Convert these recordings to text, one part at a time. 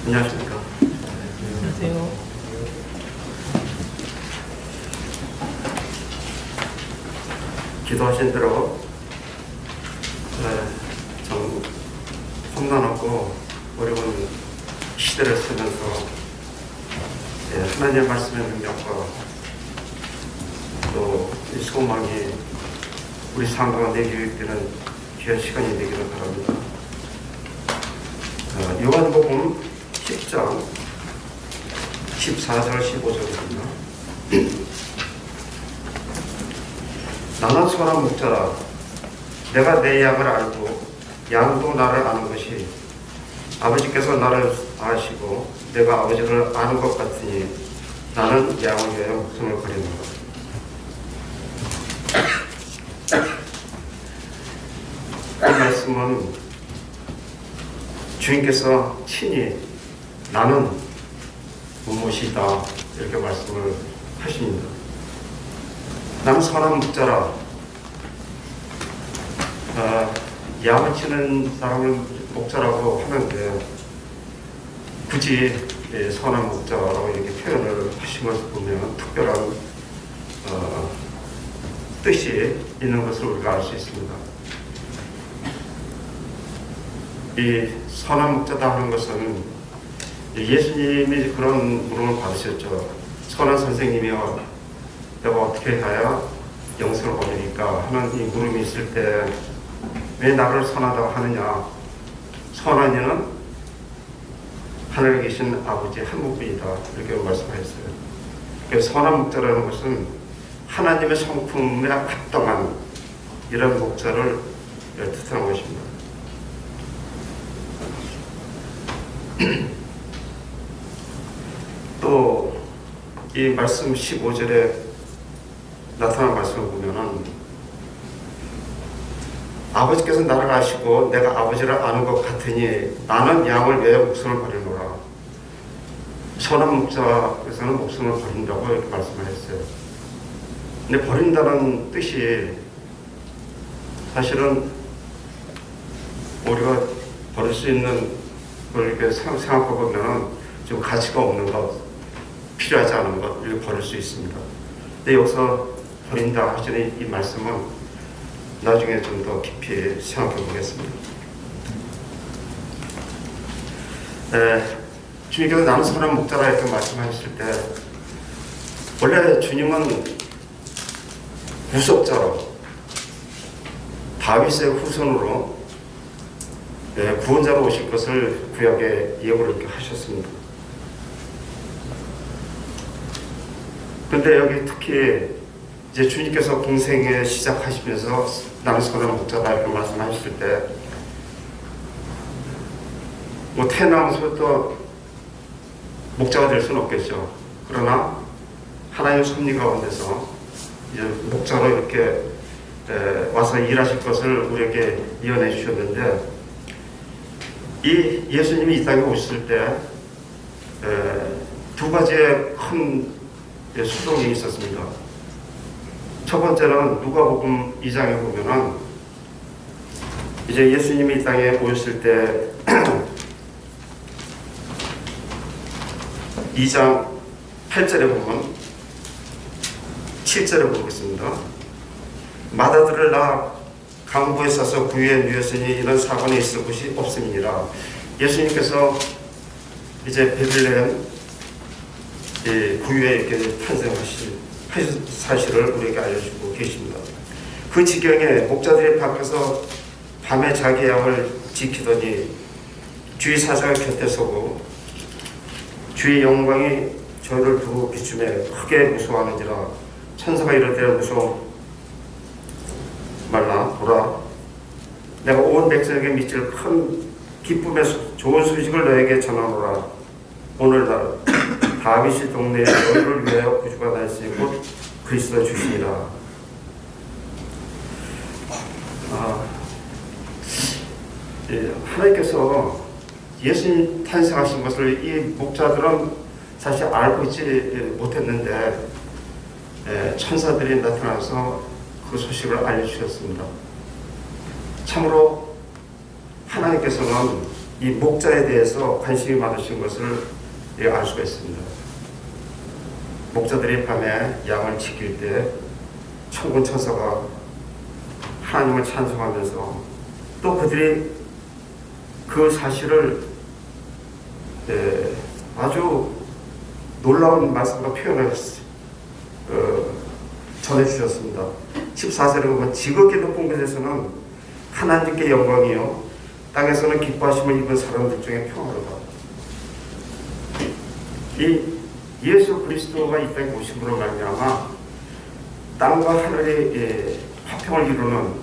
안녕하십니까. 안녕하세요. 기도하신 대로 좀 험난하고 어려운 시대를 쓰면서 하나님의 말씀의 능력과 또 이 소망이 우리 삶 가운데 교육되는 귀한 시간이 되기를 바랍니다. 요한복음 10장 14절 15절입니다. 나는 선한 목자라. 내가 내 양을 알고 양도 나를 아는 것이 아버지께서 나를 아시고 내가 아버지를 아는 것 같으니 나는 양을 위하여 목숨을 버리노라. 이 말씀은 주님께서 친히 나는 무엇이다 이렇게 말씀을 하십니다. 나는 선한 목자라. 양을 치는 사람을 목자라고 하는데 굳이 선한 목자라고 이렇게 표현을 하신 것을 보면 특별한 뜻이 있는 것을 우리가 알 수 있습니다. 이 선한 목자다 하는 것은 예수님이 그런 물음을 받으셨죠. 선한 선생님이여 내가 어떻게 해야 영생을 얻으니까 하는 이 물음이 있을 때 왜 나를 선하다고 하느냐. 선한 이는 하늘에 계신 아버지 한 분뿐이다 이렇게 말씀하셨어요. 그래서 선한 목자라는 것은 하나님의 성품에 합당한 이런 목자를 뜻하는 것입니다. 또 이 말씀 15절에 나타난 말씀을 보면은 아버지께서 나를 아시고 내가 아버지를 아는 것 같으니 나는 양을 위하여 목숨을 버리노라. 선한 목자에서는 목숨을 버린다고 이렇게 말씀을 했어요. 근데 버린다는 뜻이 사실은 우리가 버릴 수 있는 걸 이렇게 생각해 보면은 좀 가치가 없는 것, 필요하지 않은 것 이렇게 버릴 수 있습니다. 근데 여기서 버린다 하시는 이 말씀은 나중에 좀 더 깊이 생각해 보겠습니다. 주님께서 나는 선한 목자라 이렇게 말씀하셨을 때 원래 주님은 구속자로 다윗의 후손으로 구원자로 오실 것을 구약에 예고를 이렇게 하셨습니다. 그런데 여기 특히 이제 주님께서 공생에 시작하시면서 나는 선한 목자다 이렇게 말씀하셨을 때 뭐 태어나면서부터 목자가 될 수는 없겠죠. 그러나 하나님의 섭리 가운데서 이제 목자로 이렇게 와서 일하실 것을 우리에게 예언해 주셨는데 이 예수님이 이 땅에 오실 때 두 가지의 큰 수동이 있었습니다. 첫 번째는 누가복음 2장에 보면은 이제 예수님이 이 땅에 오셨을 때 2장 8절에 보면 7절에 보겠습니다. 마다들을 낳아 강부에 싸서 구유에 누였으니 이런 사건이 있을 곳이 없음이니라. 예수님께서 이제 베들레헴 구유에 이렇게 탄생하신 사실을 우리에게 알려주고 계십니다. 그 지경에 목자들이 밖에서 밤에 자기 양을 지키더니 주의 사자가 곁에 서고 주의 영광이 저를 두고 비춤에 크게 무서워하는지라. 천사가 이르되 무서워 말라 보라 내가 온 백성에게 미칠 큰 기쁨의 좋은 소식을 너에게 전하노라. 오늘날 다윗의 동네에 너희를 위하여 구주가 나있으니 곧 그리스도 주시니라. 하나님께서 예수님 탄생하신 것을 이 목자들은 사실 알고 있지 못했는데 천사들이 나타나서 그 소식을 알려주셨습니다. 참으로 하나님께서는 이 목자에 대해서 관심이 많으신 것을 알 수가 있습니다. 목자들이 밤에 양을 지킬 때 천군 천사가 하나님을 찬송하면서 또 그들이 그 사실을 아주 놀라운 말씀과 표현을 전해주셨습니다. 14절에 보면 지극히 높은 곳에서는 하나님께 영광이요 땅에서는 기뻐하심을 입은 사람들 중에 평화로다. 이 예수 그리스도가 이 땅에 오심으로 말미암아 땅과 하늘의 화평을 이루는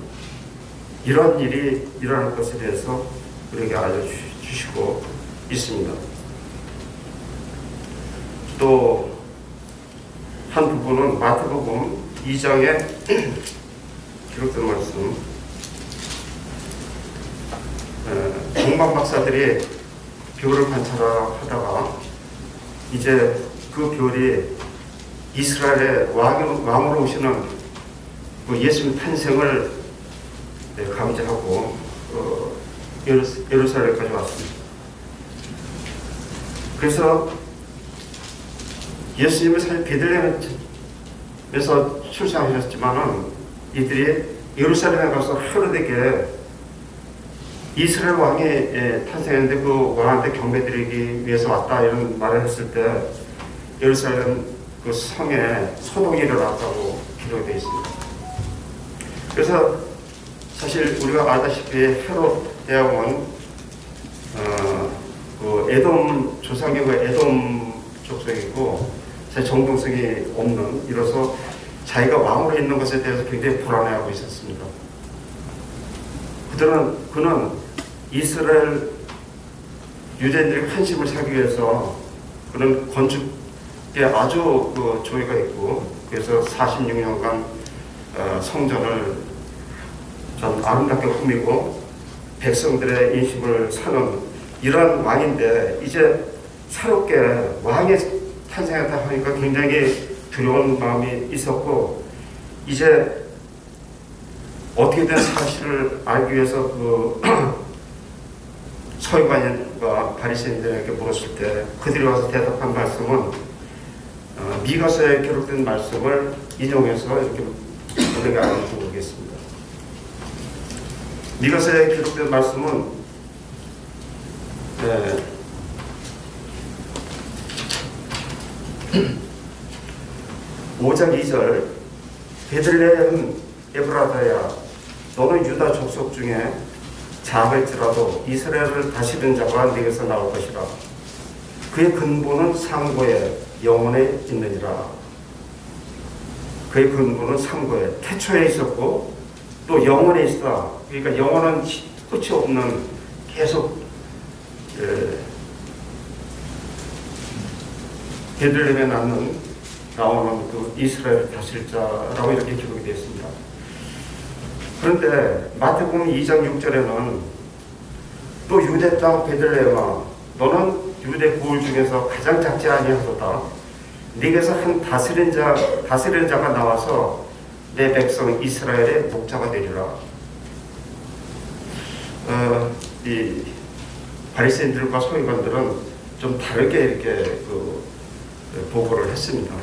이런 일이 일어날 것에 대해서 우리에게 알려주시고 있습니다. 또 한 부분은 마태복음 2장에 기록된 말씀, 동방 박사들이 별을 관찰하다가 이제 그 별이 이스라엘의 왕으로 오시는 그 예수님 탄생을 감지하고 예루살렘까지 왔습니다. 그래서 예수님은 사실 베들레헴에서 출생하셨지만은 이들이 예루살렘에 가서 헤로데게 이스라엘 왕이 탄생했는데 그 왕한테 경배드리기 위해서 왔다 이런 말을 했을 때 예루살렘 그 성에 소동이 일어났다고 기록되어 있습니다. 그래서 사실 우리가 알다시피 헤롯 대왕은 그 에돔 조상계가 에돔 족속이고 사실 정통성이 없는 이로서 자기가 왕으로 있는 것에 대해서 굉장히 불안해하고 있었습니다. 그는 이스라엘 유대인들의 환심을 사기 위해서 그는 건축에 아주 그 조예가 있고 그래서 46년간 성전을 좀 아름답게 꾸미고 백성들의 인심을 사는 이런 왕인데 이제 새롭게 왕이 탄생했다 하니까 굉장히 두려운 마음이 있었고 이제 어떻게 된 사실을 알기 위해서 그 서기관과 바리새인들에게 물었을 때 그들이 와서 대답한 말씀은 미가서에 기록된 말씀을 인용해서 이렇게 우리에게 알려주고 오겠습니다. 미가서에 기록된 말씀은 5장 2절 베들레헴 에브라다야 너는 유다 족속 중에 작을지라도 이스라엘을 다스리는 자가 네게서 나올 것이라 그의 근본은 상고에 영원에 있느니라. 그의 근본은 상고에 태초에 있었고 또 영원에 있어. 그러니까 영원은 끝이 없는 계속 베들레헴에 나오는 그 이스라엘 다스릴 자라고 이렇게 기록이 되어 있습니다. 그런데 마태복음 2장 6절에는 또 유대 땅 베들레헴아 너는 유대 고을 중에서 가장 작지 아니하도다. 네게서 한 다스리는 자가 나와서 내 백성 이스라엘의 목자가 되리라. 이 바리새인들과 서기관들은 좀 다르게 이렇게 보고를 했습니다.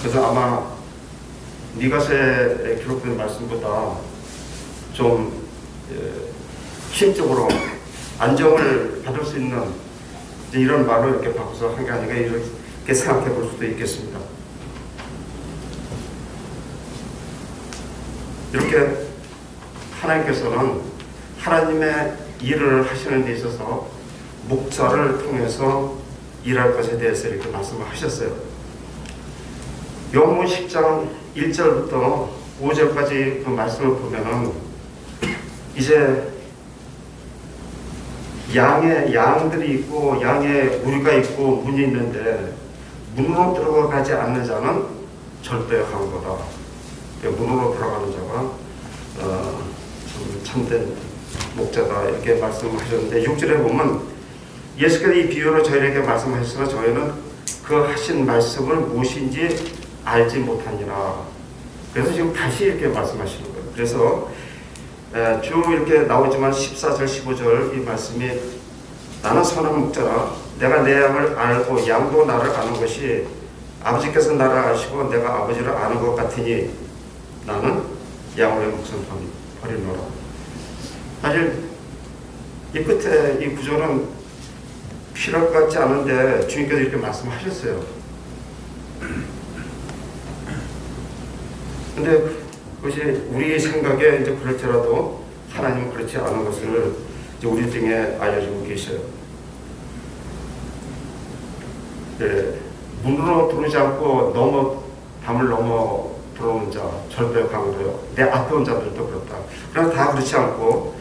그래서 아마 미가서에 기록된 말씀보다 좀 심적으로 안정을 받을 수 있는 이런 말로 이렇게 바꿔서 한 게 아닌가 이렇게 생각해 볼 수도 있겠습니다. 이렇게 하나님께서는 하나님의 일을 하시는 데 있어서 목자를 통해서 일할 것에 대해서 이렇게 말씀을 하셨어요. 요한복음 10장 1절부터 5절까지 그 말씀을 보면은 이제 양들이 있고 양의 우리가 있고 문이 있는데 문으로 들어가지 않는 자는 절대 강도다. 문으로 들어가는 자가 참된 목자다 이렇게 말씀하셨는데 6절에 보면 예수께서 이 비유로 저희에게 말씀하셨으나 저희는 그 하신 말씀을 무엇인지 알지 못하니라. 그래서 지금 다시 이렇게 말씀하시는 거예요. 그래서 쭉 이렇게 나오지만 14절, 15절 이 말씀이 나는 선한 목자라 내가 내 양을 알고 양도 나를 아는 것이 아버지께서 나를 아시고 내가 아버지를 아는 것 같으니 나는 양으로의 목숨 버리노라. 사실 이 끝에 이 구조는 필요할 것 같지 않은데 주님께서 이렇게 말씀하셨어요. 근데 그것이 우리 생각에 이제 그럴지라도 하나님은 그렇지 않은 것을 이제 우리 등에 알려주고 계셔요. 문으로 들어오지 않고 담을 넘어 들어오는 자, 절대 강도요. 내 앞에 온 자들도 그렇다. 그러나 다 그렇지 않고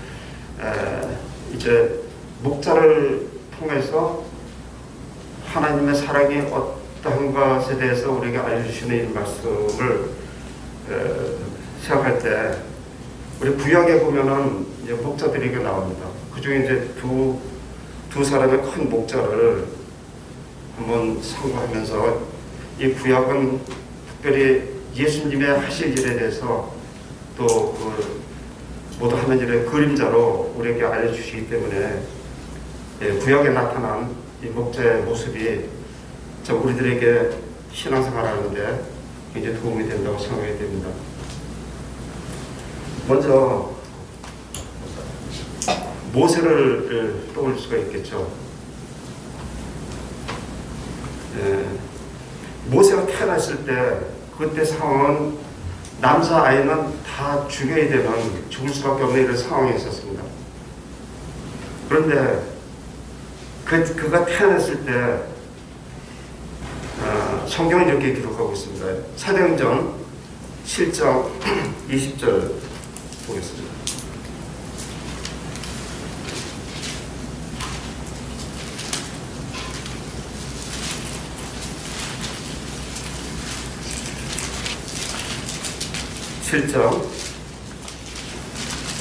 이제 목자를 통해서 하나님의 사랑이 어떠한 것에 대해서 우리에게 알려주시는 이 말씀을 생각할 때 우리 구약에 보면은 이제 목자들이 나옵니다. 그 중에 이제 두 사람의 큰 목자를 한번 상고하면서 이 구약은 특별히 예수님의 하실 일에 대해서 또 모두 하는 일의 그림자로 우리에게 알려주시기 때문에 구약에 나타난 이 목자의 모습이 우리들에게 신앙생활하는데 굉장히 도움이 된다고 생각이 됩니다. 먼저 모세를 떠올릴 수가 있겠죠. 모세가 태어났을 때 그때 상황은 남자아이는 다 죽여야 되는 죽을 수밖에 없는 이런 상황이 있었습니다. 그런데 그가 태어났을 때 성경은 이렇게 기록하고 있습니다. 사도행전 7장 20절 보겠습니다.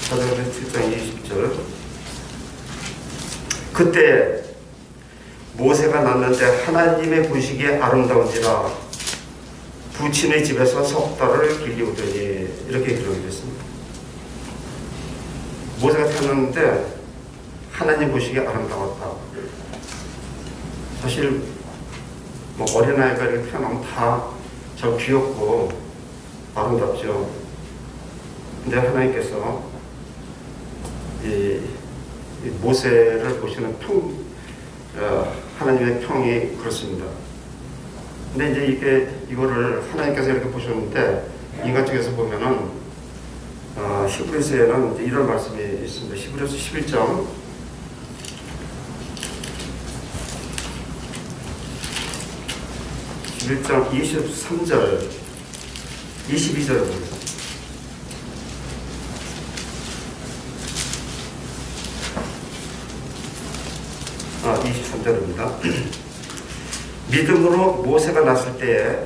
사도행전 7장 20절. 그때 모세가 낳는데 하나님의 보시기에 아름다운지라 부친의 집에서 석 달을 길리우더니 이렇게 기록이 됐습니다. 모세가 태어났는데 하나님 보시기에 아름다웠다. 사실 어린아이가 이렇게 태어나면 다 참 귀엽고 아름답죠. 근데 하나님께서 이 모세를 보시는 하나님의 평이 그렇습니다. 근데 이제 이거를 하나님께서 이렇게 보셨는데 인간 쪽에서 보면은 히브리서에는 이제 이런 말씀이 있습니다. 히브리서 11장 23절 22절을 보겠습니다. 아, 23절입니다. 믿음으로 모세가 났을 때에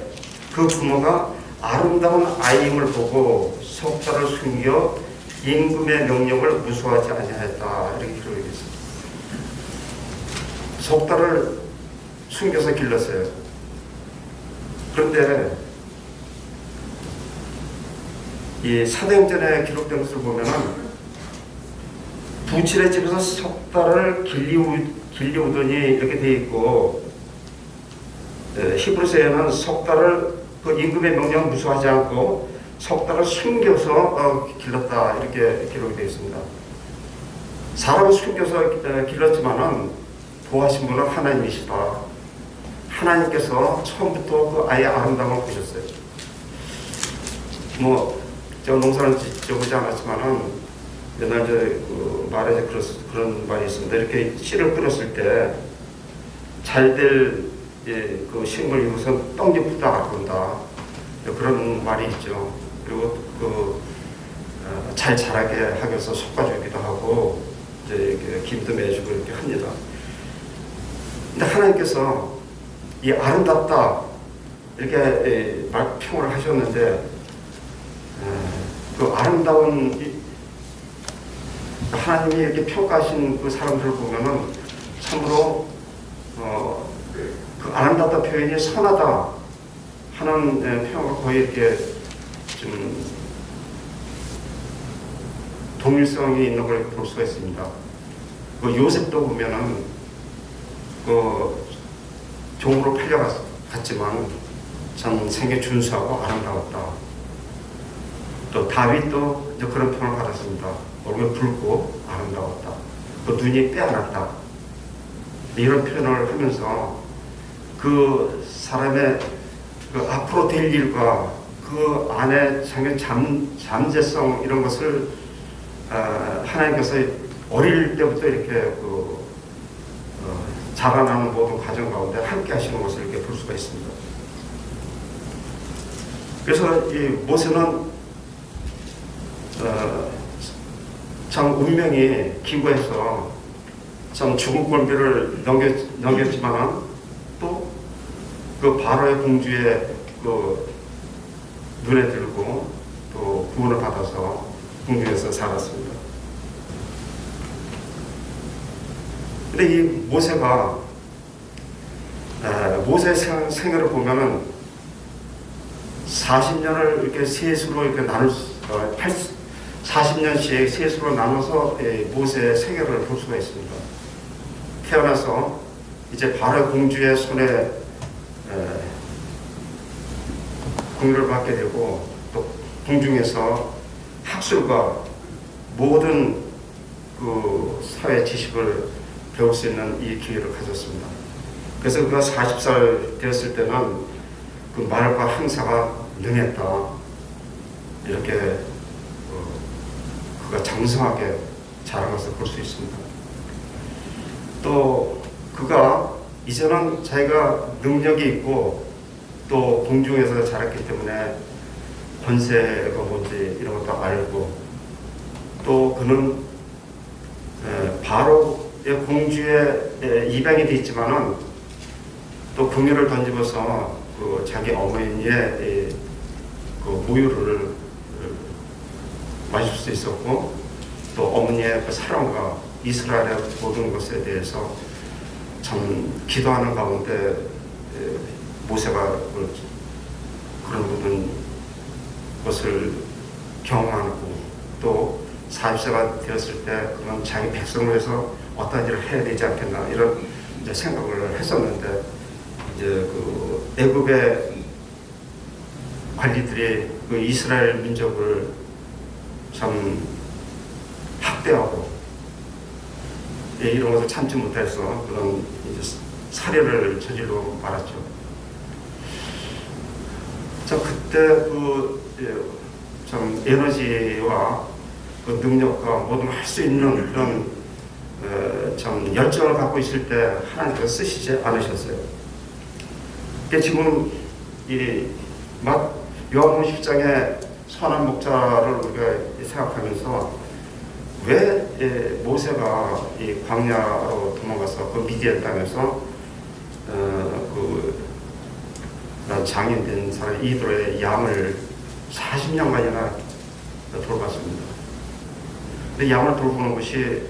그 부모가 아름다운 아이임을 보고 석 달을 숨겨 임금의 명령을 무수하지 아니하였다. 이렇게 기록이 있습니다. 석 달을 숨겨서 길렀어요. 그런데 이 사도행전에 기록된 것을 보면은 부친의 집에서 석 달을 길리우더니 이렇게 돼 있고, 히브리서에는 석 달을 그 임금의 명령 무수하지 않고 석 달을 숨겨서 길렀다 이렇게 기록이 되어 있습니다. 사람을 숨겨서 길렀지만은 보호하신 분은 하나님이시다. 하나님께서 처음부터 그 아이의 아름다움을 보셨어요. 제가 농사를 지어보지 않았지만은 옛날 말에 그런 말이 있습니다. 이렇게 씨를 뿌렸을 때 잘 될 그 식물 이것은 떡잎보다 아름다. 그런 말이 있죠. 그리고 잘 자라게 하기 위해서 솎아주기도 하고 이제 김도 매주고 이렇게 합니다. 근데 하나님께서 이 아름답다 이렇게 평을 하셨는데 그 아름다운 하나님이 이렇게 평가하신 그 사람들을 보면은 참으로 그 아름답다 표현이 선하다 하는 평을 거의 이렇게 좀 동일성이 있는 걸 볼 수가 있습니다. 그 요셉도 보면은 그 종으로 팔려갔지만 참 생애 준수하고 아름다웠다. 또 다윗도 이제 그런 평을 받았습니다. 얼굴이 붉고 아름다웠다. 또 눈이 빼어났다. 이런 표현을 하면서 그 사람의 그 앞으로 될 일과 그 안에 생긴 잠재성 이런 것을 하나님께서 어릴 때부터 이렇게 자라나는 모든 과정 가운데 함께 하시는 것을 이렇게 볼 수가 있습니다. 그래서 이 모세는 참 운명이 기구해서 참 죽은 꼴비를 넘겼지만은 또 그 바로의 공주의 그 눈에 들고 또 구원을 받아서 궁중에서 살았습니다. 근데 이 모세가 모세의 생애를 보면은 40년을 이렇게 셋으로 이렇게 40년씩 셋으로 나눠서 모세의 생애를 볼 수가 있습니다. 태어나서 이제 바로 공주의 손에 공유를 받게 되고 또 궁중에서 학술과 모든 그 사회 지식을 배울 수 있는 이 기회를 가졌습니다. 그래서 그가 40살 되었을 때는 그 말과 행사가 능했다. 이렇게 그가 장성하게 자란 것을 볼 수 있습니다. 또 그가 이제는 자기가 능력이 있고 또 공중에서 자랐기 때문에 권세가 뭔지 이런 것도 알고 또 그는 바로의 공주의 입양이 돼 있지만은 또 궁녀를 던지면서 그 자기 어머니의 그 모유를 마실 수 있었고 또 어머니의 그 사랑과 이스라엘의 모든 것에 대해서 참 기도하는 가운데 모세가 그런 모든 것을 경험하고 또 40세가 되었을 때 그런 자기 백성을 위해서 어떤 일을 해야 되지 않겠나 이런 이제 생각을 했었는데 이제 그 애굽의 관리들이 그 이스라엘 민족을 참 학대하고 이런 것을 참지 못해서 그런 이제 살해를 저질러 말았죠. 자, 그때 참 에너지와 그 능력과 모든 걸 할 수 있는 그런 참 열정을 갖고 있을 때 하나님께서 쓰시지 않으셨어요. 지금 이 요한복음 10장의 선한 목자를 우리가 생각하면서 왜 모세가 이 광야로 도망가서 그 미디안 땅에서 장인된 사람 이드로의 양을 40년간이나 돌봤습니다. 근데 양을 돌보는 것이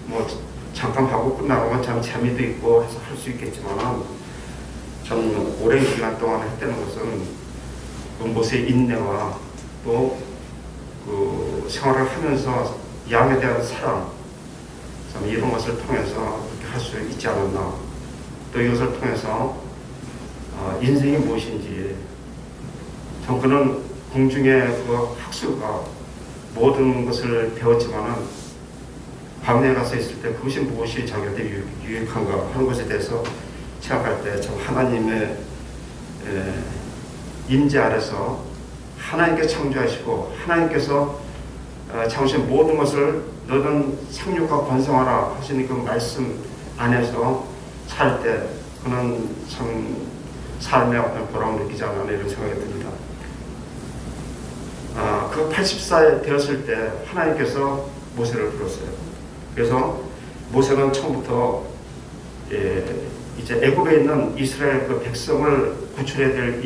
뭐 잠깐 하고 끝나면 참 재미도 있고 해서 할 수 있겠지만 참 오랜 기간 동안 했다는 것은 그 모세의 인내와 또 그 생활을 하면서 양에 대한 사랑 참 이런 것을 통해서 그렇게 할 수 있지 않았나. 또 이것을 통해서 인생이 무엇인지 참 그는 궁중의 그 학술과 모든 것을 배웠지만은 광야에 가서 있을 때 그것이 무엇이 자기한테 유익한가 하는 것에 대해서 생각할 때 참 하나님의 임재 아래서 하나님께 창조하시고 하나님께서 창조하신 모든 것을 너는 상륙과 번성하라 하시는 그 말씀 안에서 살 때 그는 참 삶의 어떤 보람을 느끼지 않나 이런 생각이 듭니다. 그 80살 되었을 때 하나님께서 모세를 불렀어요. 그래서 모세는 처음부터 이제 애굽에 있는 이스라엘 그 백성을 구출해야 될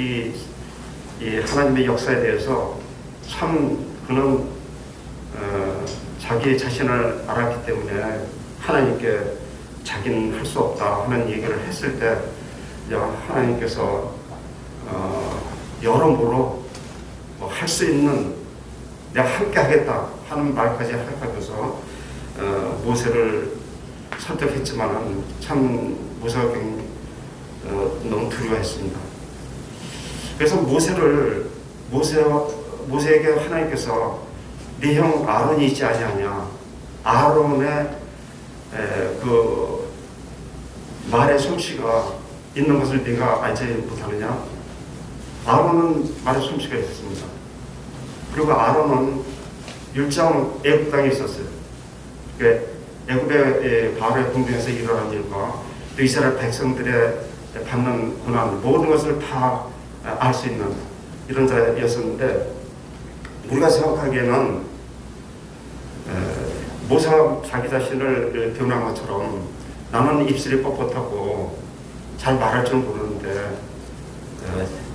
이 하나님의 역사에 대해서 참 그는 자기 자신을 알았기 때문에 하나님께 자기는 할 수 없다 하는 얘기를 했을 때 하나님께서 여러모로 할 수 있는 내가 함께 하겠다 하는 말까지 하면서 모세를 설득했지만은 참 모세가 너무 두려워했습니다. 그래서 모세에게 하나님께서 네 형 아론이 있지 아니하냐, 아론의 그 말의 솜씨가 있는 것을 네가 알지 못하느냐. 아론은 말의 솜씨가 있었습니다. 그리고 아론은 율장 애굽 땅에 있었어요. 애굽의 바로의 궁중에서 일어난 일과 또 이스라엘 백성들의 받는 고난, 모든 것을 다 알 수 있는 이런 자였었는데, 우리가 생각하기에는 모세가 자기 자신을 표현한 것처럼 나는 입술이 뻣뻣하고 잘 말할 줄 모르는데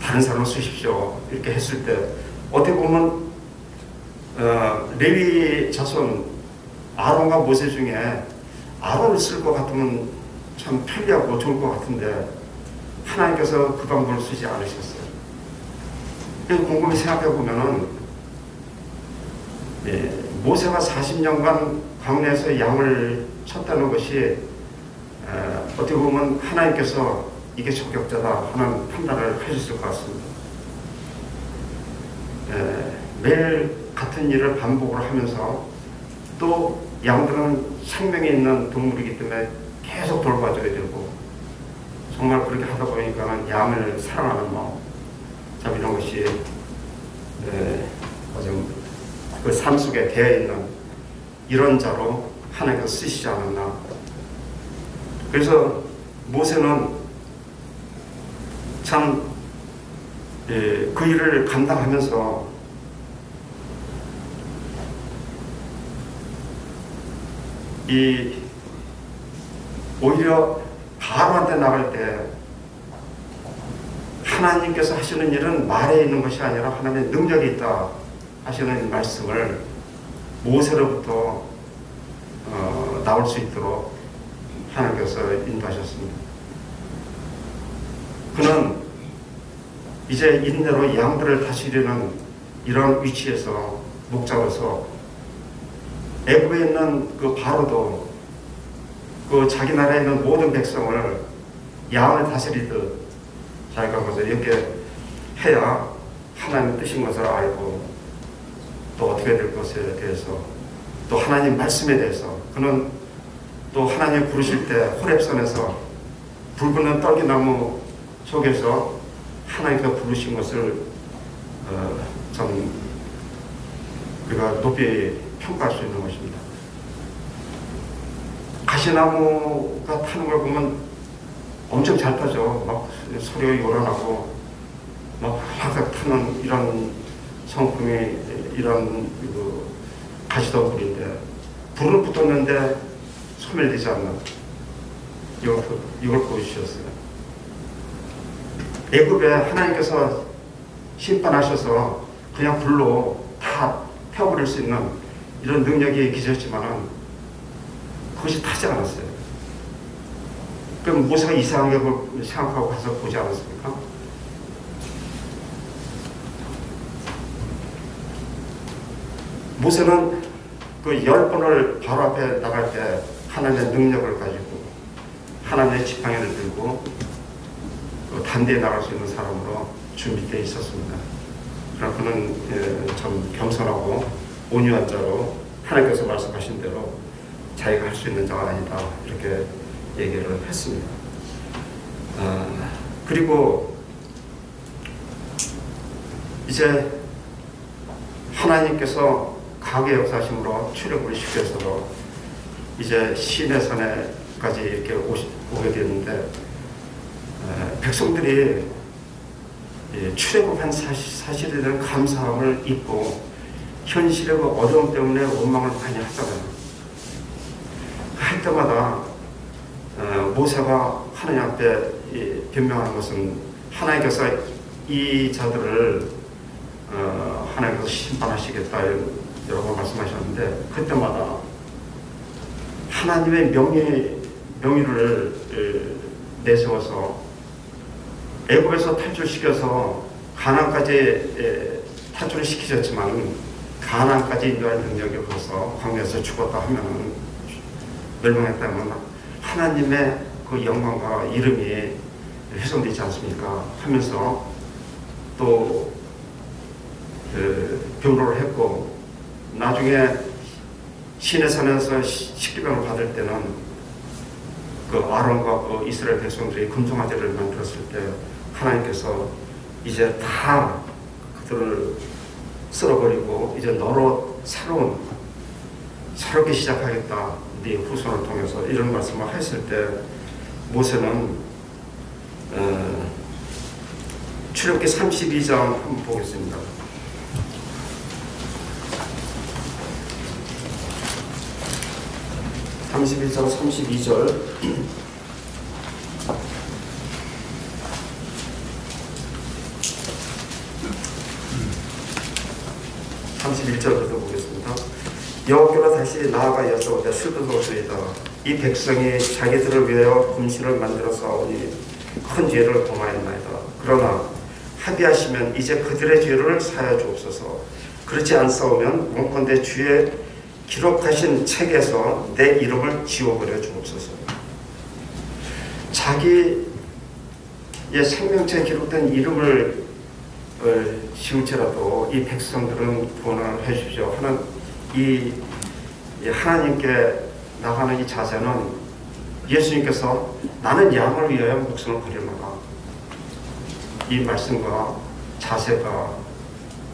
다른 사람을 쓰십시오 이렇게 했을 때, 어떻게 보면 레위 자손 아론과 모세 중에 아론을 쓸 것 같으면 참 편리하고 좋을 것 같은데 하나님께서 그 방법을 쓰지 않으셨어요. 그래서 곰곰이 생각해 보면은 모세가 40년간 광야에서 양을 쳤다는 것이 어떻게 보면 하나님께서 이게 적격자다 하는 판단을 해주실 것 같습니다. 매일 같은 일을 반복을 하면서 또 양들은 생명이 있는 동물이기 때문에 계속 돌봐줘야 되고, 정말 그렇게 하다 보니까 양을 사랑하는 마음, 참 이런 것이 그 삶 속에 되어 있는 이런 자로 하나님께서 쓰시지 않았나. 그래서 모세는 참 그 일을 감당하면서 오히려 바로한테 나갈 때 하나님께서 하시는 일은 말에 있는 것이 아니라 하나님의 능력이 있다 하시는 말씀을 모세로부터 나올 수 있도록 하나님께서 인도하셨습니다. 그는 이제 인내로 양들을 다스리는 이런 위치에서 목자로서 애굽에 있는 그 바로도 그 자기 나라에 있는 모든 백성을 양을 다스리듯 자기가 것을 이렇게 해야 하나님의 뜻인 것을 알고 또 어떻게 될 것에 대해서 또 하나님 말씀에 대해서 그는 또 하나님 부르실 때 호렙산에서 붉은 떨기나무 속에서 하나님께서 부르신 것을 참 우리가 높이 평가할 수 있는 것입니다. 가시나무가 타는 걸 보면 엄청 잘 타죠. 막 소리가 요란하고 막 확 타는 이런 성품이 이런 그 가시덤불인데, 불은 붙었는데 소멸되지 않는 이걸 보여주셨어요. 애굽에 하나님께서 심판하셔서 그냥 불로 다 태워버릴 수 있는 이런 능력이 계셨지만은 그것이 타지 않았어요. 그럼 모세가 이상하게 생각하고 가서 보지 않았습니까? 모세는 그 10번을 바로 앞에 나갈 때 하나님의 능력을 가지고 하나님의 지팡이를 들고 단대에 나갈 수 있는 사람으로 준비되어 있었습니다. 그러나 그는 참 겸손하고 온유한 자로 하나님께서 말씀하신 대로 자기가 할 수 있는 자가 아니다 이렇게 얘기를 했습니다. 그리고 이제 하나님께서 강의 역사심으로 출애굽을 시켜서 이제 시내산에까지 이렇게 오게 되는데, 백성들이 출애굽한 사실에 대한 감사함을 잊고 현실의 그 어려움 때문에 원망을 많이 하잖아요. 할 때마다 모세가 하나님 앞에 변명하는 것은 하나님께서 이 자들을 하나님께서 심판하시겠다 여러 번 말씀하셨는데, 그때마다 하나님의 명의를 내세워서 애굽에서 탈출시켜서 가나안까지 탈출을 시키셨지만 가나안까지 인도할 능력이 없어서 광야에서 죽었다 하면 멸망했다면 하나님의 그 영광과 이름이 훼손되지 않습니까? 하면서 또 변호를 했고 나중에 신의 산에서 십계명을 받을 때는 그 아론과 그 이스라엘 백성들이 금송아지를 만들었을 때 하나님께서 이제 다 그들을 쓸어버리고 이제 너로 새롭게 시작하겠다 네 후손을 통해서 이런 말씀을 했을 때 모세는 출애굽기 32장 한번 보겠습니다. (31장) 32절 31절부터 보겠습니다. 여호와께로 다시 나아가 여쭈어되 슬프도소이다. 이 백성이 자기들을 위하여 금신을 만들어 싸우니 큰 죄를 범하였나이다. 그러나 합의하시면 이제 그들의 죄를 사하여 주옵소서. 그렇지 않사오면 원컨대 주의 기록하신 책에서 내 이름을 지워버려 주옵소서. 자기의 생명체에 기록된 이름을 지울지라도 이 백성들은 구원을 해주십시오 하는 이 하나님께 나가는 이 자세는 예수님께서 나는 양을 위하여 목숨을 버리노라 이 말씀과 자세가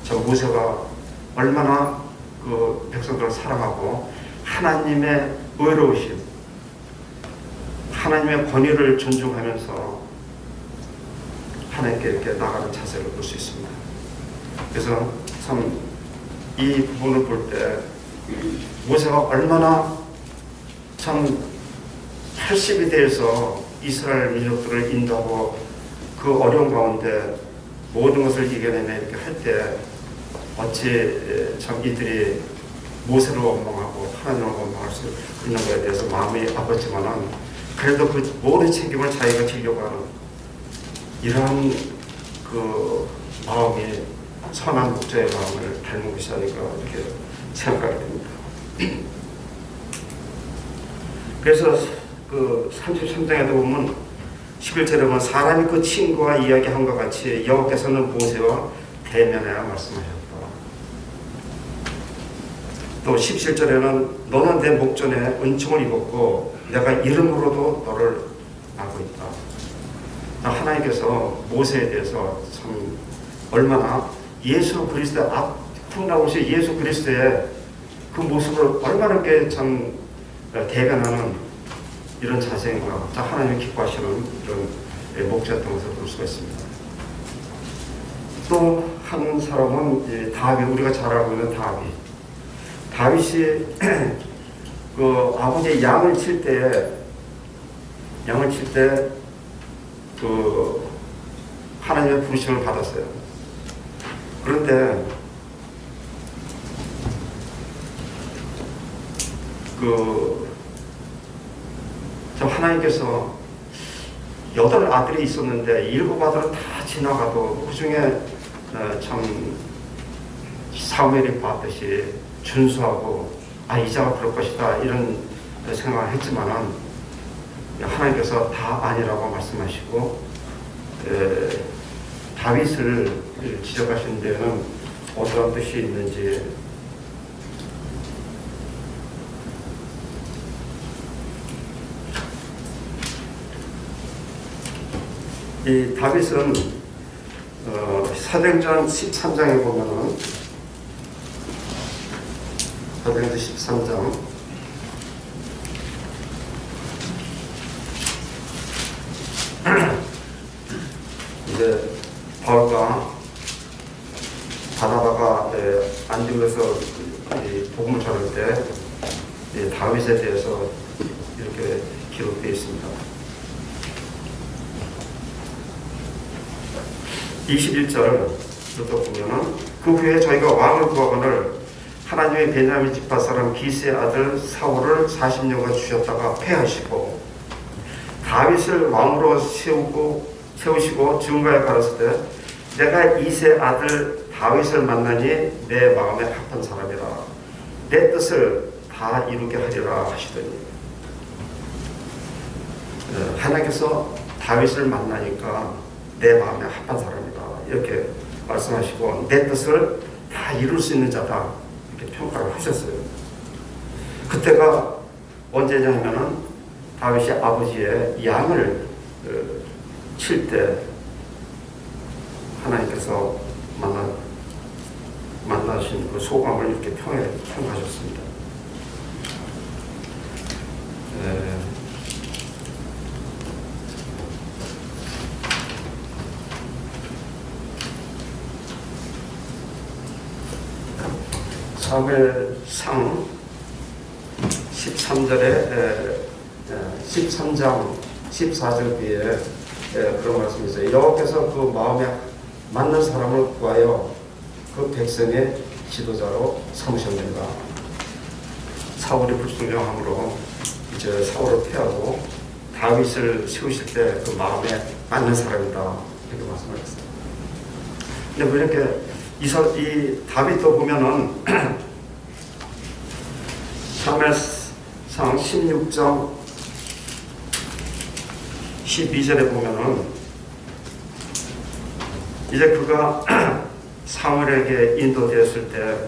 저 모세가 얼마나 그 백성들을 사랑하고 하나님의 의로우심 하나님의 권위를 존중하면서 하나님께 이렇게 나가는 자세를 볼 수 있습니다. 그래서 참 이 부분을 볼 때 모세가 얼마나 참 80이 대해서 이스라엘 민족들을 인도하고 그 어려운 가운데 모든 것을 이겨내며 이렇게 할 때 어찌 참 이들이 모세를 원망하고 하나님을 원망할 수 있는 것에 대해서 마음이 아팠지만은 그래도 그 모든 책임을 자기가 지려고 하는 이러한 그 마음이 선한 목자의 마음을 닮은 것이 아닌가 이렇게 생각하게 됩니다. 그래서 그 33장에도 보면 11절에 보면 사람이 그 친구와 이야기한 것 같이 여호와께서는 모세와 대면하여 말씀하셨다. 또 17절에는 너는 내 목전에 은총을 입었고 내가 이름으로도 너를 알고 있다. 하나님께서 모세에 대해서 참 얼마나 예수 그리스도의 앞으로 나오신 예수 그리스도의 그 모습을 얼마나 이렇게 참 대변하는 이런 자세인가. 하나님이 기뻐하시는 이런 목자였던 것을 볼 수가 있습니다. 또 한 사람은 다윗, 우리가 잘 알고 있는 다윗이 그 아버지의 양을 칠 때 그 하나님의 부르심을 받았어요. 그런데 저 하나님께서 8 아들이 있었는데 7 아들은 다 지나가도 그 중에 참 사무엘이 봤듯이 준수하고 이자가 그럴 것이다 이런 생각을 했지만은 하나님께서 다 아니라고 말씀하시고 다윗을 지적하신 데는 어떠한 뜻이 있는지 이 다윗은 사도행전 13장에 보면은 사도행전 13장 이제 바울과 바나바가 안디옥에서 복음을 전할 때 다윗에 대해서 이렇게 기록되어 있습니다. 21절부터 보면은 그 후에 저희가 왕을 구하거늘 하나님의 베냐민 지파 사람 기스의 아들 사울을 40년간 주셨다가 패하시고 다윗을 왕으로 세우시고 지금까지 가라사대 내가 이세 아들 다윗을 만나니 내 마음에 합한 사람이라 내 뜻을 다 이루게 하리라 하시더니 하나님께서 다윗을 만나니까 내 마음에 합한 사람이다 이렇게 말씀하시고 내 뜻을 다 이룰 수 있는 자다 이렇게 평가를 하셨어요. 그때가 언제냐 하면은 다윗이 아버지의 양을 칠 때 하나님께서 만나신 그 소감을 이렇게 평하셨습니다. 사무엘상 13장 14절 뒤에 그런 말씀이 있어요. 여호와께서 그 마음에 맞는 사람을 구하여 그 백성의 지도자로 삼으셨는가. 사울이 불순종함으로 이제 사울을 패하고 다윗을 세우실 때 그 마음에 맞는 사람이다 이렇게 말씀하셨어요. 근데 왜 이렇게 이 다윗도 보면은 사무엘상 16장 12절에 보면은 이제 그가 사무엘에게 인도되었을 때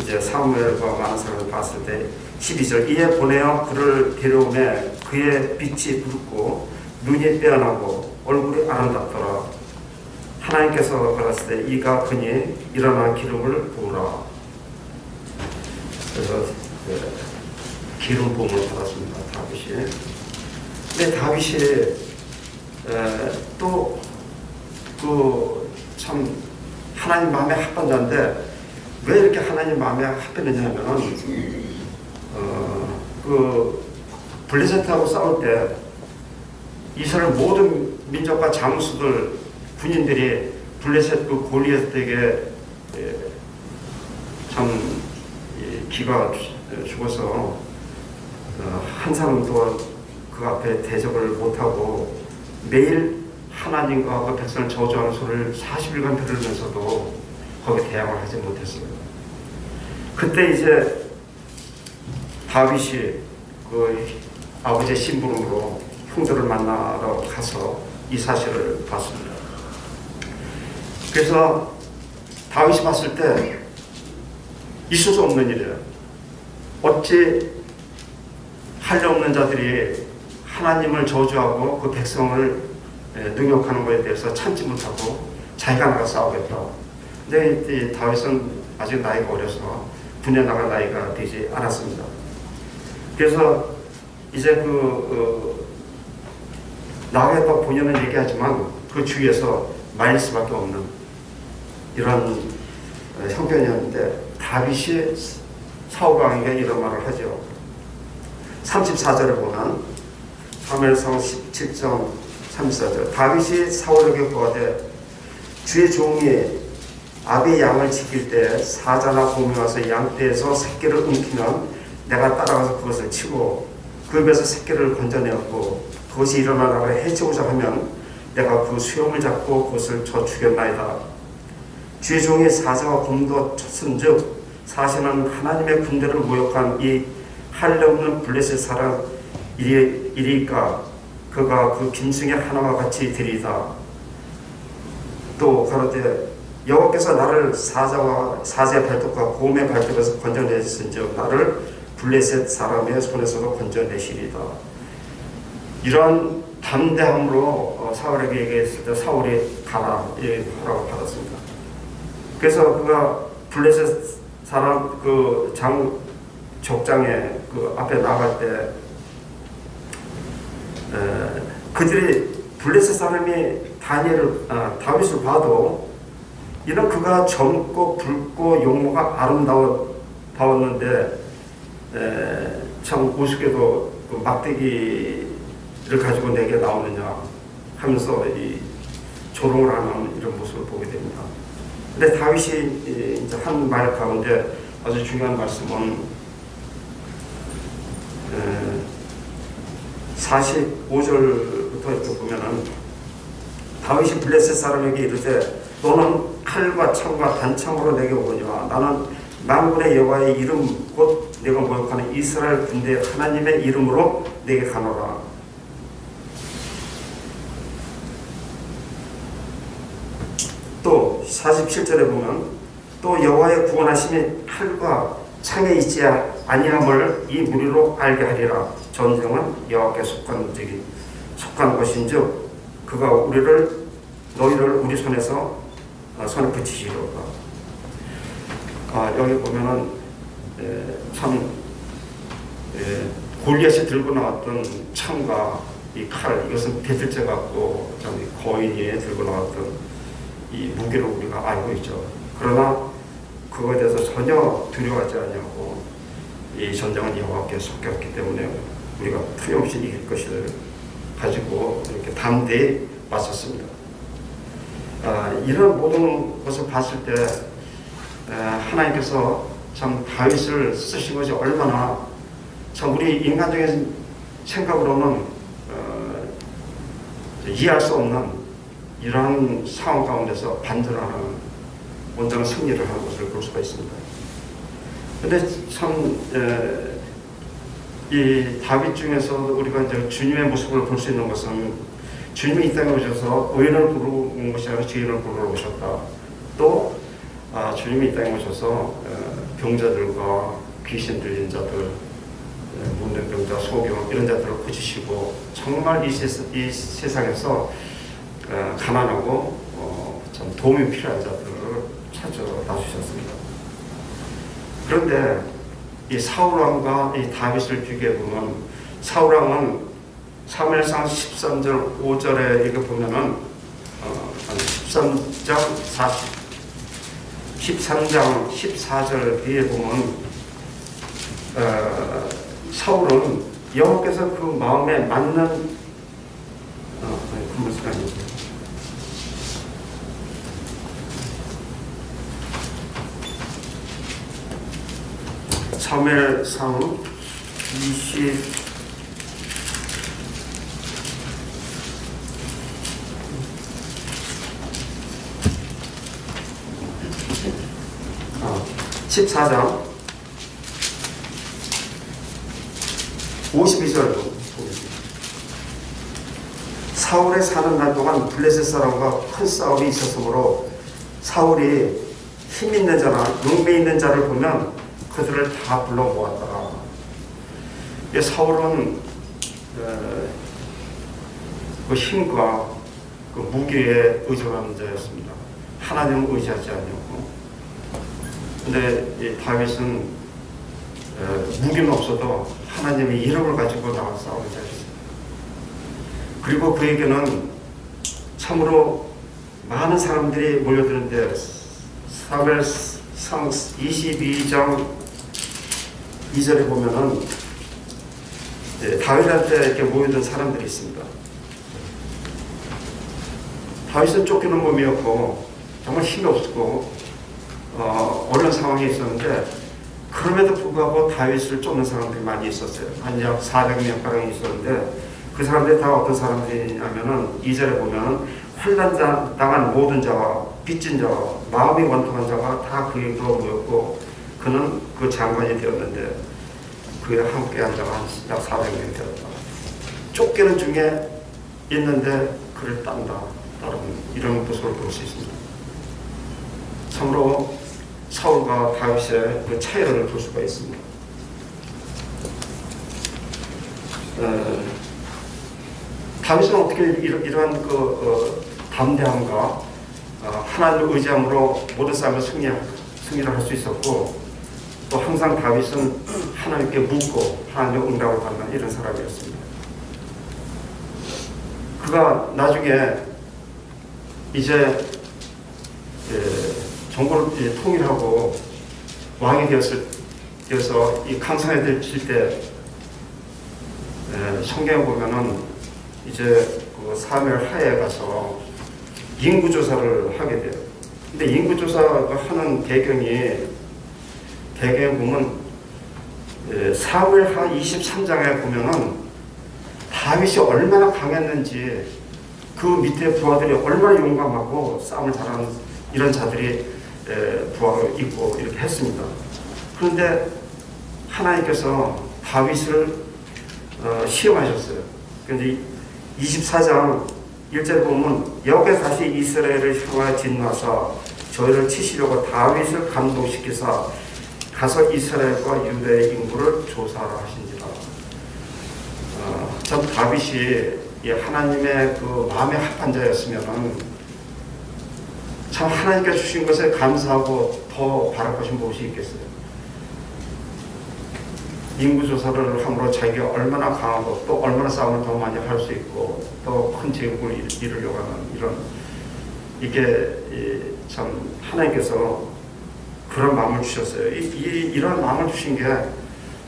이제 사무엘과 많은 사람을 봤을 때 12절 이에 보내어 그를 데려오매 그의 빛이 붉고 눈이 빼어나고 얼굴이 아름답더라. 하나님께서 가라사대 이가 그니 일어나 기름을 부으라. 그래서 기름 부음을 받았습니다. 다윗이. 근데 다윗이 또 참 하나님 마음에 합한 자인데 왜 이렇게 하나님 마음에 합했느냐 하면은 그 블레셋하고 싸울 때 이스라엘 모든 민족과 장수들 군인들이 블레셋 그 골리앗에게 참 기가 죽어서 한 사람도 그 앞에 대적을 못하고 매일 하나님과 그 백성을 저주하는 소리를 40일간 들으면서도 거기에 대항을 하지 못했어요. 그때 이제 다윗이 그 아버지의 심부름으로 형들을 만나러 가서 이 사실을 봤습니다. 그래서 다윗이 봤을 때 있을 수 없는 일이에요. 어찌 한량없는 자들이 하나님을 저주하고 그 백성을 능욕하는 것에 대해서 참지 못하고 자기가 나가 싸우겠다. 근데 이 다윗은 아직 나이가 어려서 군에 나갈 나이가 되지 않았습니다. 그래서 이제 나가겠다고 본인은 얘기하지만 그 주위에서 말릴 수밖에 없는 이런 형편이었는데 다윗이 사울왕에게 이런 말을 하죠. 34절에 보면 사무엘상 17장 34절 다윗이 사울에게 구하되 주의 종이 아비의 양을 지킬 때 사자나 곰이 와서 양떼에서 새끼를 움키면 내가 따라가서 그것을 치고 그 입에서 새끼를 건져내었고 그것이 일어나 나를 해치고자 하면 내가 그 수염을 잡고 그것을 쳐 죽였나이다. 주의 종이 사자와 곰도 쳤은즉 사실은 하나님의 군대를 모욕한 이 한량없는 블레셋 사람 이리까 그가 그 짐승의 하나와 같이 되리이다. 또 가로되 여호와께서 나를 사자의 발톱과 곰의 발톱에서 건져내신즉 나를 블레셋 사람의 손에서도 건져내시리이다. 이런 담대함으로 사울에게 얘기했을 때 사울이 가라 이 허락을 받았습니다. 그래서 그가 블레셋 사람 그 족장에 그 앞에 나갈 때 그들이 블레셋 사람이 다윗을 봐도 이런 그가 젊고 붉고 용모가 아름다웠는데 참 우습게도 그 막대기를 가지고 내게 나오느냐 하면서 이 조롱을 하는 이런 모습을 보게 됩니다. 근데 다윗이 이제 한 말 가운데 아주 중요한 말씀은 45절부터 이렇게 보면은 다윗이 블레셋 사람에게 이르되 너는 칼과 창과 단창으로 내게 오거니와 나는 만군의 여호와의 이름 곧 내가 모욕하는 이스라엘 군대 하나님의 이름으로 내게 가노라. 또 47절에 보면 또 여호와의 구원하심이 칼과 창에 있지 아니함을 이 무리로 알게 하리라. 전쟁은 여호와께 속한 것인즉 그가 너희를 우리 손에 붙이시리로다. 여기 보면은 참 골리앗이 들고 나왔던 창과 이 칼, 이것은 배틀제 같고 거인이 들고 나왔던 이 무기를 우리가 알고 있죠. 그러나 그거에 대해서 전혀 두려워하지 않냐고, 이 전쟁은 여호와께 속했기 때문에 우리가 틀림없이 이길 것을 가지고 이렇게 담대히 맞섰습니다. 이런 모든 것을 봤을 때 하나님께서 참 다윗을 쓰신 것이 얼마나 참 우리 인간적인 생각으로는 이해할 수 없는 이러한 상황 가운데서 반전하는 온전한 승리를 하는 것을 볼 수가 있습니다. 그런데 참 이 다윗 중에서 우리가 이제 주님의 모습을 볼 수 있는 것은 주님이 이 땅에 오셔서 의인을 부르러 온 것이 아니라 죄인을 부르러 오셨다. 또 주님이 이 땅에 오셔서 병자들과 귀신 들린 자들, 문둥병자, 소경 이런 자들을 고치시고 정말 이 세상에서 가난하고 참 도움이 필요한 자들을 찾아 나주셨습니다. 그런데 이 사울왕과 이 다윗을 비교해 보면 사울왕은 사무엘상 13절 5절에 이거 보면은 13장 14절 뒤에 보면 사울은 여호와께서 그 마음에 맞는 사무엘상 14장 52절 보겠습니다. 사울의 사는 날 동안 블레셋 사람과 큰 싸움이 있었으므로 사울이 힘 있는 자나 용매 있는 자를 보면 그들을 다 불러 모았더라. 사울은 그 힘과 그 무기에 의존하는 자였습니다. 하나님을 의지하지 않냐고. 근데 이 다윗은 무기는 없어도 하나님의 이름을 가지고 나와 싸우는 자였습니다. 그리고 그에게는 참으로 많은 사람들이 몰려드는데 사무엘상 22장 2절에 보면은 다윗한테 이렇게 모여든 사람들이 있습니다. 다윗은 쫓기는 몸이었고 정말 힘이 없었고 어려운 상황에 있었는데 그럼에도 불구하고 다윗을 쫓는 사람들이 많이 있었어요. 한 약 400명 가량이 있었는데 그 사람들이 다 어떤 사람들이냐면은 2절에 보면 환난 당한 모든 자와 빚진 자와 마음이 원통한 자가 다 그에게로 모였고 그는 그 장관이 되었는데 그에 함께 한 자가 약 400명이 되었다. 쫓기는 중에 있는데 그를 따른다. 이런 모습을 볼 수 있습니다. 참으로 사울과 다윗의 그 차이를 볼 수가 있습니다. 다윗은 어떻게 이러한 담대함과 하나님을 의지함으로 모든 싸움을 승리를 할 수 있었고 또 항상 다윗은 하나님께 묻고 하나님의 응답을 받는 이런 사람이었습니다. 그가 나중에 이제 정부를 통일하고 왕이 되어서 이 강산에 들칠 때 성경에 보면은 이제 그 사무엘 하에 가서 인구조사를 하게 돼요. 근데 인구조사가 하는 배경에 보면 사무엘 하 23장에 보면은 다윗이 얼마나 강했는지 그 밑에 부하들이 얼마나 용감하고 싸움을 잘하는 이런 자들이 부하가 있고 이렇게 했습니다. 그런데 하나님께서 다윗을 시험하셨어요. 그런데 24장 1절에 보면 여호와께서 다시 이스라엘을 향하여 진노하사 저희를 치시려고 다윗을 감동시키사 가서 이스라엘과 유다의 인구를 조사하라 하신지라. 참 다윗이 하나님의 그 마음에 합한 자였으면은 참 하나님께 주신 것에 감사하고 더 바랄 것이 무엇이 있겠어요? 인구조사를 함으로 자기가 얼마나 강하고 또 얼마나 싸움을 더 많이 할 수 있고 또 큰 제국을 이루려고 하는 이게 참 하나님께서 그런 마음을 주셨어요. 이런 마음을 주신 게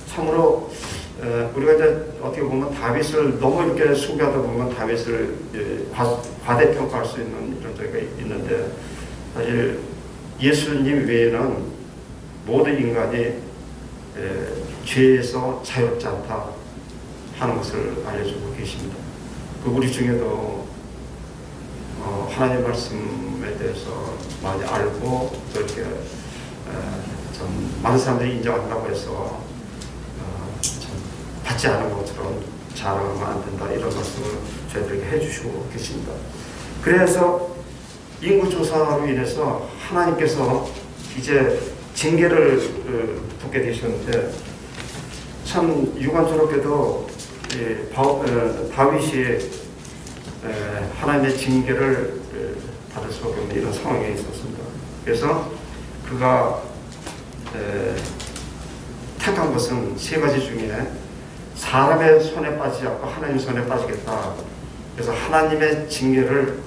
참으로 우리가 이제 어떻게 보면 다윗을 너무 이렇게 숭배하다 보면 다윗을 과대평가할 수 있는 이런 적이 있는데 사실 예수님 외에는 모든 인간이 죄에서 자유롭지 않다 하는 것을 알려주고 계십니다. 우리 중에도 하나님 말씀에 대해서 많이 알고 또 이렇게 좀 많은 사람들이 인정한다고 해서 참 받지 않은 것처럼 자랑하면 안 된다 이런 말씀을 저희들에게 해주시고 계십니다. 그래서 인구조사로 인해서 하나님께서 이제 징계를 받게 되셨는데 참 유감스럽게도 다윗이 하나님의 징계를 받을 수밖에 없는 이런 상황에 있었습니다. 그래서 그가 택한 것은 세 가지 중에 사람의 손에 빠지지 않고 하나님 손에 빠지겠다. 그래서 하나님의 징계를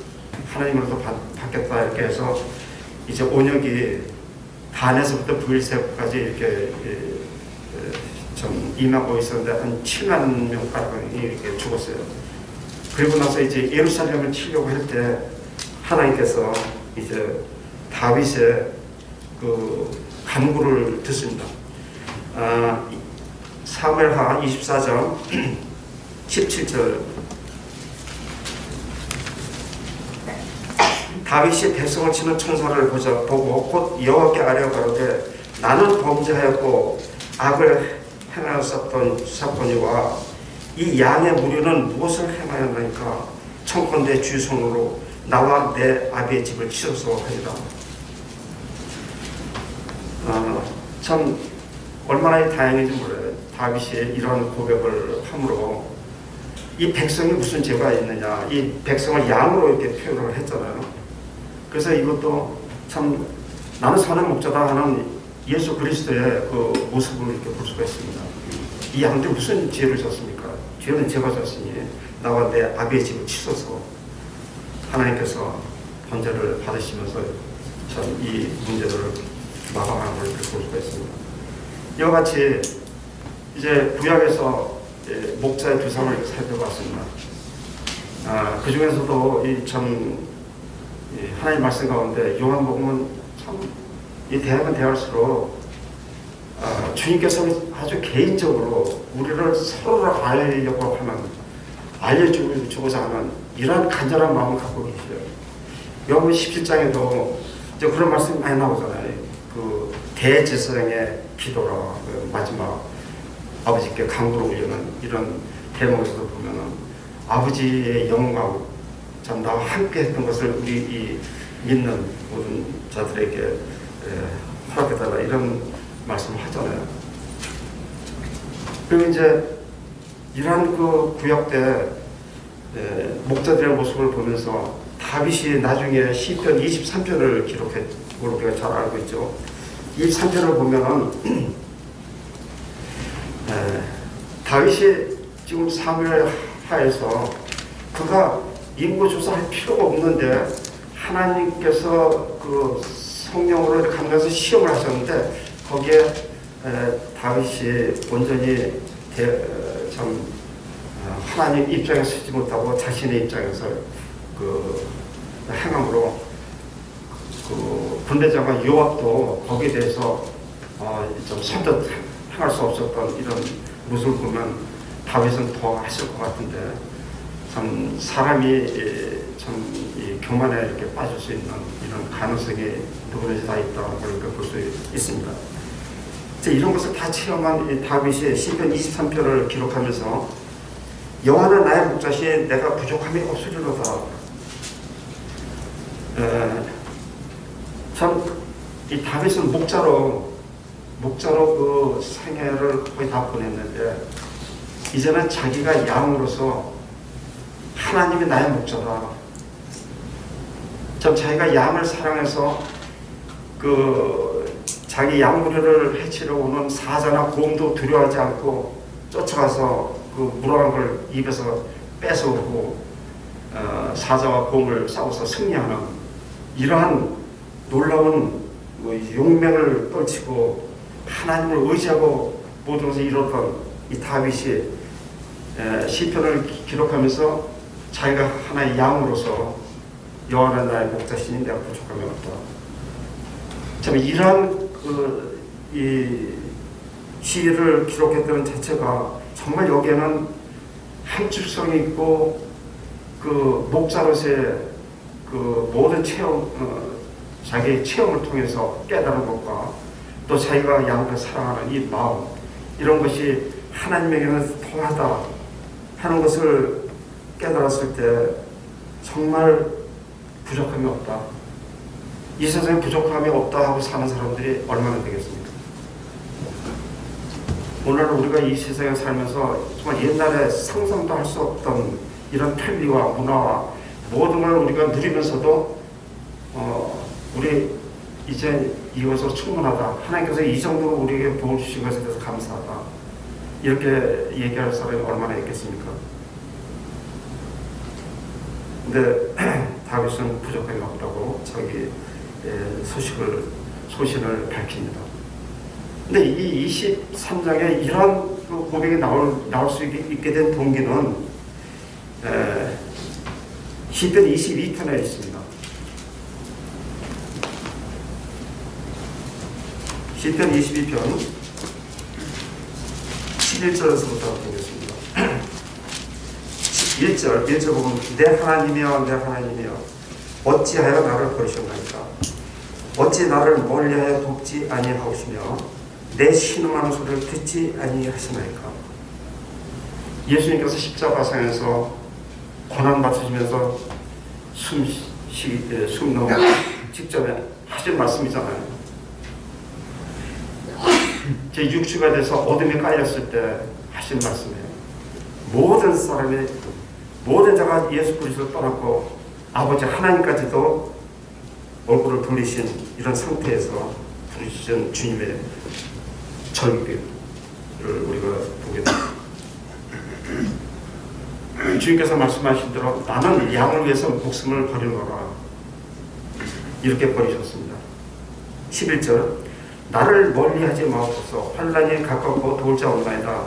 하나님으로부터 받겠다 이렇게 해서 이제 온역이 단에서부터 브엘세바까지 이렇게 좀 임하고 있었는데 한 7만 명 가량이 이렇게 죽었어요. 그리고 나서 이제 예루살렘을 치려고 할 때 하나님께서 이제 다윗의 그 간구를 듣습니다. 사무엘하 24장 17절 다윗이 백성을 치는 천사를 보고 곧 여호와께 아뢰어 가로되 나는 범죄하였고 악을 행하였었던 사건이와 이 양의 무리는 무엇을 행하였나이까 청컨대 주 손으로 나와 내 아비의 집을 치소서 하리라. 참 얼마나 다행인지 몰라요. 다윗이 이런 고백을 함으로 이 백성이 무슨 죄가 있느냐, 이 백성을 양으로 이렇게 표현을 했잖아요. 그래서 이것도 참 나는 선한 목자다 하는 예수 그리스도의 그 모습을 이렇게 볼 수가 있습니다. 이 양들 무슨 죄를 졌습니까? 죄는 제가 졌으니 나와 내 아비의 집을 치소서. 하나님께서 번제를 받으시면서 참 이 문제들을 마감하는 걸 볼 수가 있습니다. 이와 같이 이제 구약에서 목자의 두상을 살펴봤습니다. 그 중에서도 참 하나님 말씀 가운데 요한복음은 참 이 대하면 대할수록 주님께서는 아주 개인적으로 우리를 서로를 알려고 하는, 알려주고자 하는 이러한 간절한 마음을 갖고 계세요. 요한복음 17장에도 이제 그런 말씀이 많이 나오잖아요. 그 대제사장의 기도라, 그 마지막 아버지께 간구를 올리는 이런 대목에서도 보면은 아버지의 영광, 참 나와 함께 했던 것을 우리 이 믿는 모든 자들에게 허락해달라 이런 말씀을 하잖아요. 그리고 이제 이러한 그 구약 때 목자들의 모습을 보면서 다윗이 나중에 시편 23편을 기록한 걸로 우리가 잘 알고 있죠. 23편을 보면은 다윗이 지금 사무엘 하에서 그가 인구조사할 필요가 없는데 하나님께서 그 성령으로 감가해서 시험을 하셨는데 거기에 다윗이 온전히 참 하나님 입장에 서지 못하고 자신의 입장에서 그 행함으로 그 군대장관 요압도 거기에 대해서 좀 선뜻 행할 수 없었던 이런 모습을 보면 다윗은 더 하실 것 같은데 참 사람이 참 이 교만에 이렇게 빠질 수 있는 이런 가능성이 누구든지 다 있다는 걸 볼 수 있습니다. 이런 것을 다 체험한 이 다윗이 시편 23편을 기록하면서 여호와는 나의 목자시니 내가 부족함이 없으리로다. 참 이 다윗은 목자로 그 생애를 거의 다 보냈는데 이제는 자기가 양으로서 하나님이 나의 목자다. 참 자기가 양을 사랑해서 그 자기 양무리를 해치러 오는 사자나 곰도 두려워하지 않고 쫓아가서 그 물어간 걸 입에서 뺏어오고 사자와 곰을 싸워서 승리하는 이러한 놀라운 용맹을 떨치고 하나님을 의지하고 모든 것을 이뤘던 이 다윗이 시편을 기록하면서 자기가 하나의 양으로서 여호와는 나의 목자시니 내가 부족함이 없다. 참 이러한 이 시를 기록했던 자체가 정말 여기에는 함축성이 있고 그 목자로서의 그 모든 체험, 자기의 체험을 통해서 깨달은 것과 또 자기가 양을 사랑하는 이 마음, 이런 것이 하나님에게는 통하다 하는 것을 깨달았을 때 정말 부족함이 없다. 이 세상에 부족함이 없다 하고 사는 사람들이 얼마나 되겠습니까? 오늘 우리가 이 세상에 살면서 정말 옛날에 상상도 할 수 없던 이런 편리와 문화와 모든 걸 우리가 누리면서도 우리 이제 이것으로 충분하다. 하나님께서 이 정도로 우리에게 도움 주신 것에 대해서 감사하다. 이렇게 얘기할 사람이 얼마나 있겠습니까? 근데 다윗은 부족함이 없다고 자기 소신을 밝힙니다. 근데 이 23장에 이런 그 고백이 나올 수 있게 된 동기는 시편 22편에 있습니다. 시편 22편 11절에서부터 보겠습니다. 1절 보면 내 하나님이여 내 하나님이여 어찌하여 나를 버리셨나이까 어찌 나를 멀리하여 돕지 아니하시며 내 신음하는 소리를 듣지 아니하시나이까. 예수님께서 십자가상에서 고난받으시면서 숨 넘어 직전에 하신 말씀이잖아요. 제 육주가 돼서 어둠에 깔렸을 때 하신 말씀이에요. 모든 사람이 모든 자가 예수 그리스도를 떠났고 아버지 하나님까지도 얼굴을 돌리신 이런 상태에서 부르시는 주님의 절기를 우리가 보게 됩니다. 주님께서 말씀하신 대로 나는 양을 위해서 목숨을 버리노라 이렇게 버리셨습니다. 11절 나를 멀리하지 마옵소서 환난이 가깝고 돌자옵나이다.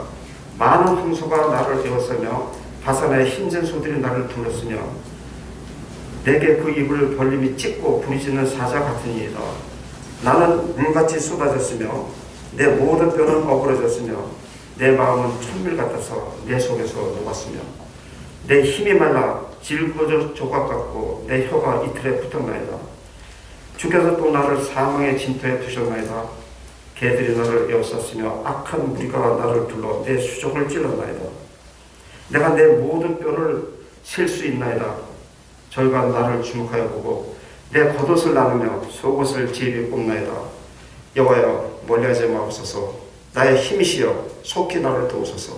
많은 홍수가 나를 에워싸며 바산의 힘센 소들이 나를 둘렀으며 내게 그 입을 벌림이 찢고 부리짖는 사자 같으니이다. 나는 물같이 쏟아졌으며 내 모든 뼈는 어그러졌으며 내 마음은 천밀 같아서 내 속에서 녹았으며 내 힘이 말라 질거져 조각 같고 내 혀가 이틀에 붙었나이다. 주께서 또 나를 사망의 진토에 두셨나이다. 개들이 나를 에워쌌으며 악한 무리가 나를 둘러 내 수족을 찔렀나이다. 내가 내 모든 뼈를 셀 수 있나이다. 저희가 나를 주목하여 보고 내 겉옷을 나누며 속옷을 제비 뽑나이다. 여호와여 멀리하지 마옵소서. 나의 힘이시여 속히 나를 도우소서.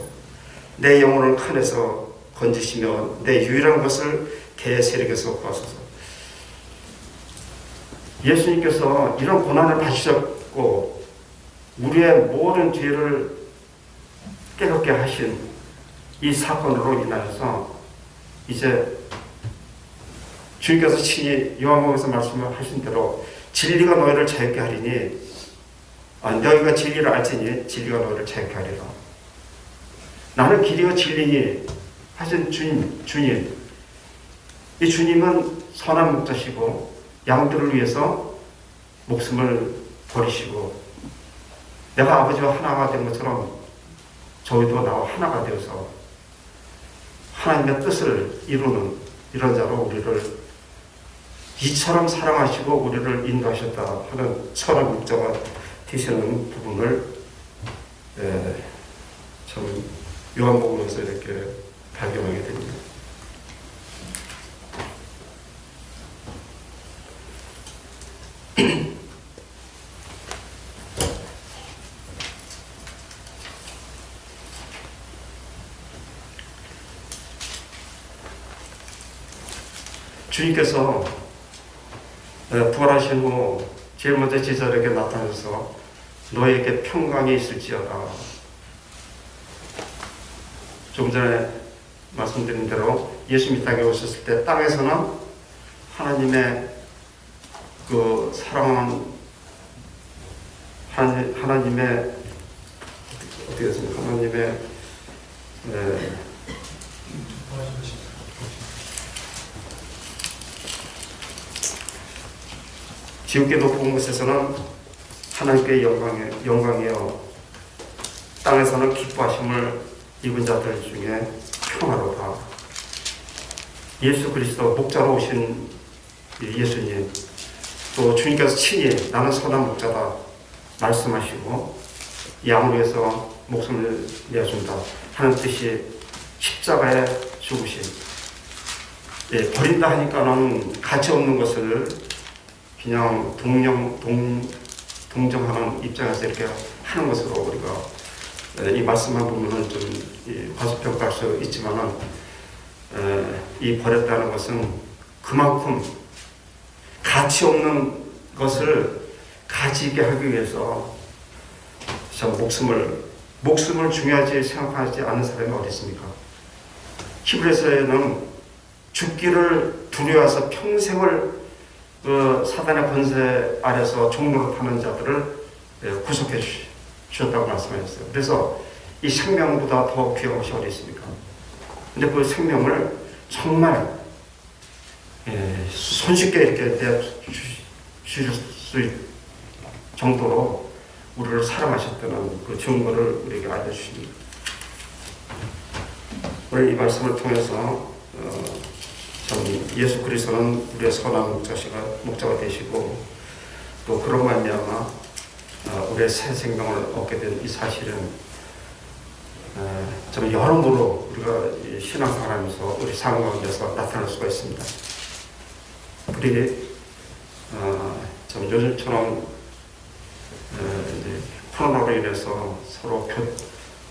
내 영혼을 칼에서 건지시며 내 유일한 것을 개 세력에서 구하소서. 예수님께서 이런 고난을 받으셨고 우리의 모든 죄를 깨닫게 하신 이 사건으로 인하여서 이제 주님께서 친히 요한복음에서 말씀하신 대로 진리가 너희를 자유케 하리니 너희가 진리를 알지니 진리가 너희를 자유케 하리라. 나는 길이요 진리니 하신 주님 이 주님은 선한 목자시고 양들을 위해서 목숨을 버리시고 내가 아버지와 하나가 된 것처럼 저희도 나와 하나가 되어서 하나님의 뜻을 이루는 이런 자로 우리를 이처럼 사랑하시고 우리를 인도하셨다 하는 선한 목자가 되시는 부분을 참 요한복음에서 이렇게 발견하게 됩니다. 주님께서 부활하신 후 제일 먼저 제자들에게 나타나서 너에게 평강이 있을지어다. 좀 전에 말씀드린 대로 예수님이 땅에 오셨을 때 땅에서는 하나님의 그 사랑하는 하나님의 어떻게 했습니까? 하나님의 지극히 높은 곳에서는 하나님께 영광이요 땅에서는 기뻐하심을 입은 자들 중에 평화로다. 예수 그리스도 목자로 오신 예수님, 또 주님께서 친히 나는 선한 목자다 말씀하시고 양을 위해서 목숨을 내어준다 하는 뜻이 십자가에 죽으신, 버린다 하니까는 가치 없는 것을 그냥 동정하는 입장에서 이렇게 하는 것으로 우리가 이 말씀만 보면은 좀 과소평가할 수 있지만은 이 버렸다는 것은 그만큼 가치 없는 것을 가지게 하기 위해서 참 목숨을 중요하지 생각하지 않는 사람이 어디 있습니까? 히브리서에는 죽기를 두려워해서 평생을 그 사단의 권세 아래서 종로를 타는 자들을 구속해 주셨다고 말씀하셨어요. 그래서 이 생명보다 더 귀한 것이 어디 있습니까? 근데 그 생명을 정말 손쉽게 이렇게 내주실 수 있을 정도로 우리를 사랑하셨다는 그 증거를 우리에게 알려주십니다. 오늘 이 말씀을 통해서 참 예수 그리스도는 우리의 선한 목자가 되시고 또 그런 말미암아 우리의 새 생명을 얻게 된 이 사실은 좀 여러모로 우리가 신앙생활하면서 우리 삶 가운데서 나타날 수가 있습니다. 우리 좀 요즘처럼 코로나로 인해서 서로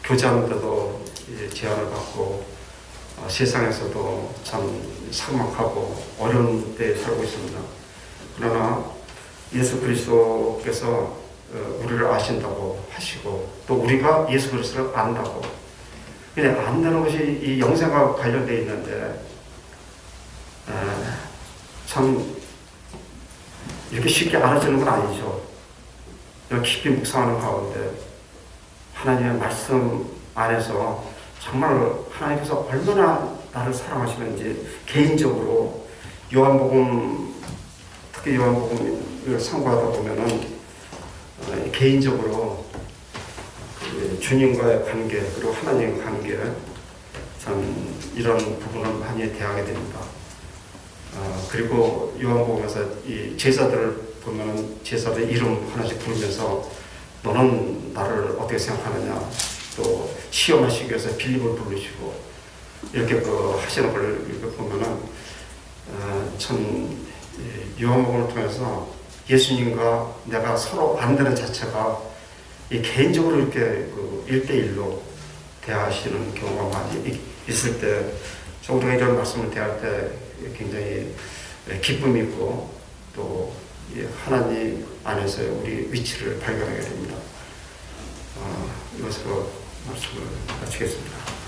교제하는데도 제한을 받고 세상에서도 참 삭막하고 어려운 때에 살고 있습니다. 그러나 예수 그리스도께서 우리를 아신다고 하시고 또 우리가 예수 그리스도를 안다고, 그냥 안다는 것이 이 영생과 관련되어 있는데 참 이렇게 쉽게 알아지는 건 아니죠. 깊이 묵상하는 가운데 하나님의 말씀 안에서 정말 하나님께서 얼마나 나를 사랑하시는지 개인적으로 특히 요한복음을 상고하다 보면은 개인적으로 주님과의 관계 그리고 하나님의 관계 참 이런 부분을 많이 대하게 됩니다. 그리고 요한복음에서 이 제자들을 보면은 제자들 이름 하나씩 부르면서 너는 나를 어떻게 생각하느냐, 또 시험하시기 위해서 빌립을 부르시고 이렇게 하시는 걸 이렇게 보면은 참 요한복음을 통해서 예수님과 내가 서로 안다는 자체가 개인적으로 이렇게 1대1로 대하시는 경우가 많이 있을 때 우리가 이런 말씀을 대할 때 굉장히 기쁨이 있고 또 하나님 안에서의 우리 위치를 발견하게 됩니다. 이것으로 말씀을 마치겠습니다.